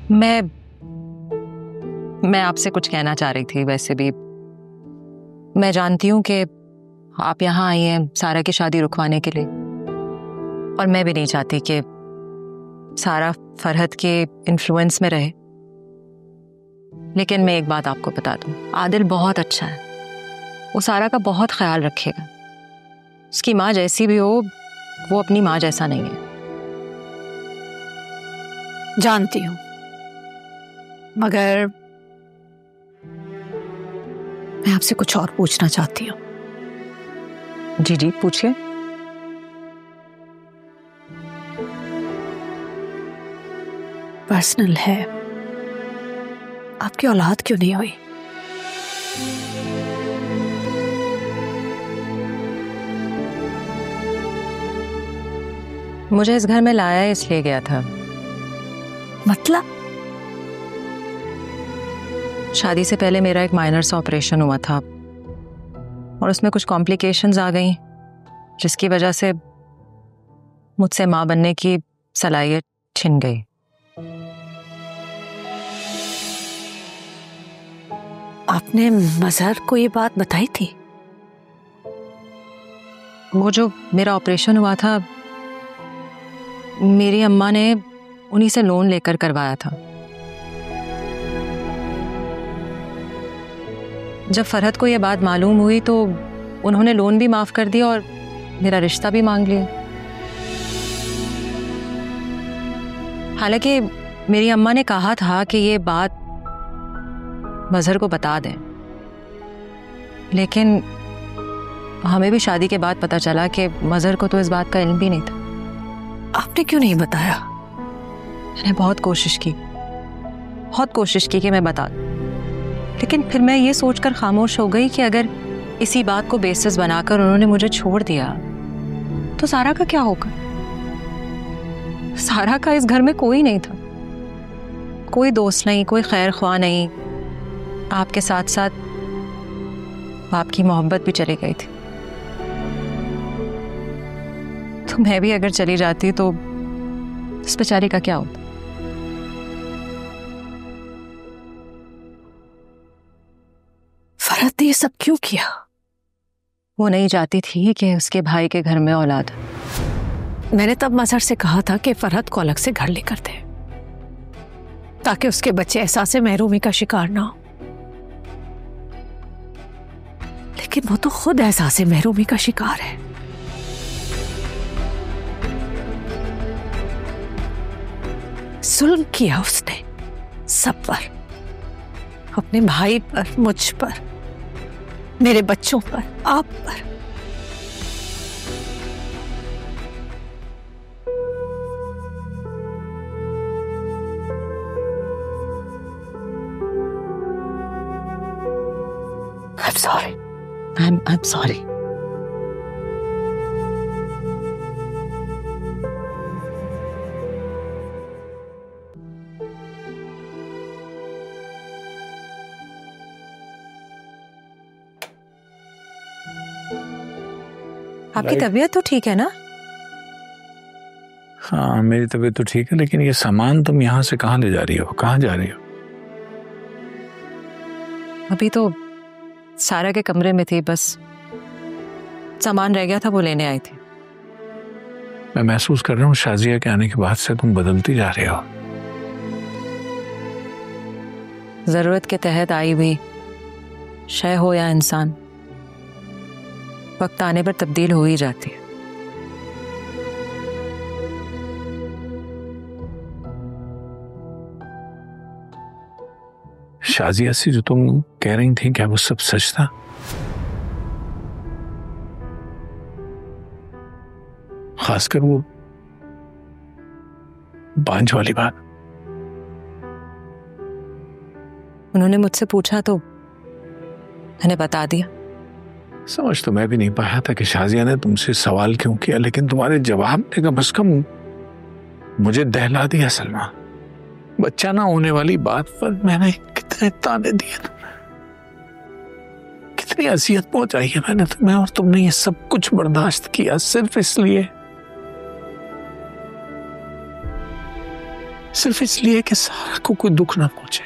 मैं आपसे कुछ कहना चाह रही थी। वैसे भी मैं जानती हूँ कि आप यहाँ आई हैं सारा की शादी रुकवाने के लिए, और मैं भी नहीं चाहती कि सारा फरहत के इन्फ्लुएंस में रहे। लेकिन मैं एक बात आपको बता दूं, आदिल बहुत अच्छा है, वो सारा का बहुत ख्याल रखेगा। उसकी माँ जैसी भी हो, वो अपनी माँ जैसा नहीं है। जानती हूँ, मगर मैं आपसे कुछ और पूछना चाहती हूँ। जी जी पूछिए। पर्सनल है, आपकी औलाद क्यों नहीं हुई? मुझे इस घर में लाया इसलिए गया था। मतलब? शादी से पहले मेरा एक माइनर सा ऑपरेशन हुआ था और उसमें कुछ कॉम्प्लिकेशंस आ गई, जिसकी वजह से मुझसे माँ बनने की सलाहियत छिन गई। आपने मजहर को ये बात बताई थी? वो जो मेरा ऑपरेशन हुआ था, मेरी अम्मा ने उन्हीं से लोन लेकर करवाया था। जब फरहत को ये बात मालूम हुई तो उन्होंने लोन भी माफ कर दिया और मेरा रिश्ता भी मांग लिया। हालांकि मेरी अम्मा ने कहा था कि ये बात मजहर को बता दें, लेकिन हमें भी शादी के बाद पता चला कि मजहर को तो इस बात का इल्म भी नहीं था। आपने क्यों नहीं बताया? मैंने बहुत कोशिश की कि मैं बता दूं, लेकिन फिर मैं ये सोचकर खामोश हो गई कि अगर इसी बात को बेसिस बनाकर उन्होंने मुझे छोड़ दिया तो सारा का क्या होगा? सारा का इस घर में कोई नहीं था, कोई दोस्त नहीं, कोई खैर ख्वाह नहीं। आपके साथ साथ आपकी मोहब्बत भी चली गई थी। तो मैं भी अगर चली जाती तो इस बेचारी का क्या होता? फरहत ने ये सब क्यों किया? वो नहीं चाहती थी कि उसके भाई के घर में औलाद। मैंने तब मजहर से कहा था कि फरहत को अलग से घर लेकर दे, ताकि उसके बच्चे एहसासे महरूमी का शिकार ना हो। लेकिन वो तो खुद एहसासे महरूमी का शिकार है। जुल्म किया उसने सब पर, अपने भाई पर, मुझ पर, मेरे बच्चों पर, आप पर। I'm sorry. I'm sorry. आपकी तबीयत तो ठीक है ना? हाँ मेरी तबीयत तो ठीक है, लेकिन ये सामान तुम यहाँ से कहाँ ले जा रही हो? कहाँ जा रही हो? अभी तो सारा के कमरे में थी, बस सामान रह गया था, वो लेने आई थी। मैं महसूस कर रहा हूँ शाजिया के आने के बाद से तुम बदलती जा रहे हो। जरूरत के तहत आई हुई शय हो या इंसान, वक्त आने पर तब्दील हो ही जाती है। शाजिया से जो तुम कह रही थी, क्या वो सब सच था? खासकर वो बांझ वाली बात। उन्होंने मुझसे पूछा तो मैंने बता दिया। समझ तो मैं भी नहीं पाया था कि शाजिया ने तुमसे सवाल क्यों किया, लेकिन तुम्हारे जवाब ने कम से कम मुझे दहला दिया। सलमा, बच्चा ना होने वाली बात पर मैंने कितने ताने दिए तुम्हें, कितनी अजियत पहुंचाई है मैंने तुम्हें, और तुमने ये सब कुछ बर्दाश्त किया सिर्फ इसलिए सिर्फ इसलिए कि सारा को कोई दुख ना पहुंचे।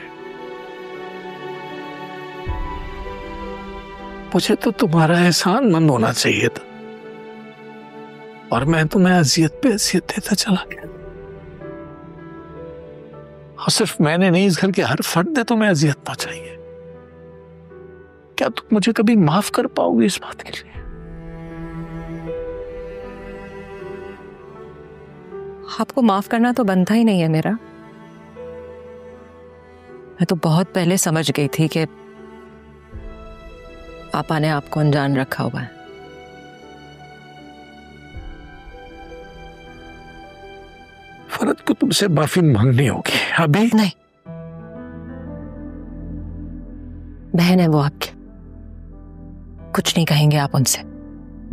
मुझे तो तुम्हारा एहसानमंद होना चाहिए था, और मैं तुम्हें अजियत पे अजियत देता चला गया। और सिर्फ मैंने नहीं, इस घर के हर फर्द ने तुम्हें अजियत पहुंचाई है। क्या तुम मुझे कभी माफ कर पाओगे इस बात के लिए? आपको माफ करना तो बनता ही नहीं है मेरा। मैं तो बहुत पहले समझ गई थी कि पापा ने आपको अनजान रखा हुआ है। फरद को तुमसे माफी मांगनी होगी अभी। नहीं, बहन है वो आपकी, कुछ नहीं कहेंगे आप उनसे।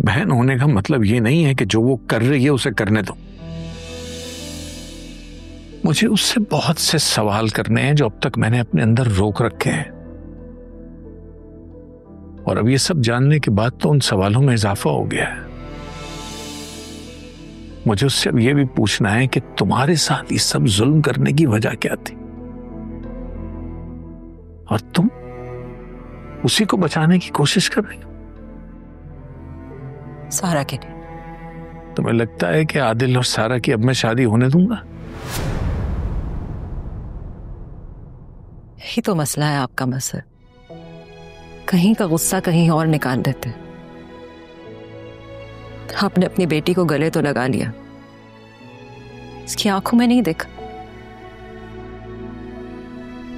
बहन होने का मतलब ये नहीं है कि जो वो कर रही है उसे करने दो। मुझे उससे बहुत से सवाल करने हैं जो अब तक मैंने अपने अंदर रोक रखे हैं, और अब ये सब जानने के बाद तो उन सवालों में इजाफा हो गया है। मुझे उससे अब ये भी पूछना है कि तुम्हारे साथ ये सब जुल्म करने की वजह क्या थी, और तुम उसी को बचाने की कोशिश कर रही हो। सारा के लिए। तुम्हें लगता है कि आदिल और सारा की अब मैं शादी होने दूंगा? यही तो मसला है आपका। मसला कहीं का गुस्सा कहीं और निकाल देते। आपने अपनी बेटी को गले तो लगा लिया, इसकी आंखों में नहीं देखा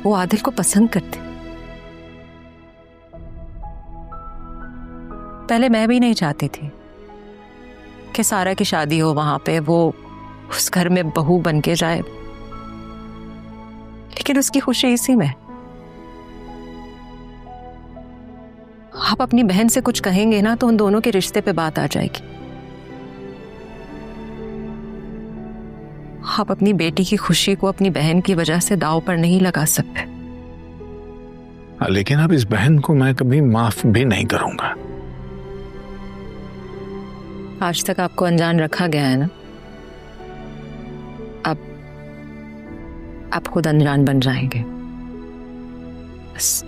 वो आदिल को पसंद करती। पहले मैं भी नहीं चाहती थी कि सारा की शादी हो, वहां पे वो उस घर में बहू बन के जाए, लेकिन उसकी खुशी इसी में। आप अपनी बहन से कुछ कहेंगे ना तो उन दोनों के रिश्ते पे बात आ जाएगी। आप अपनी बेटी की खुशी को अपनी बहन की वजह से दांव पर नहीं लगा सकते। लेकिन अब इस बहन को मैं कभी माफ भी नहीं करूंगा। आज तक आपको अनजान रखा गया है ना, अब आप खुद अनजान बन जाएंगे। बस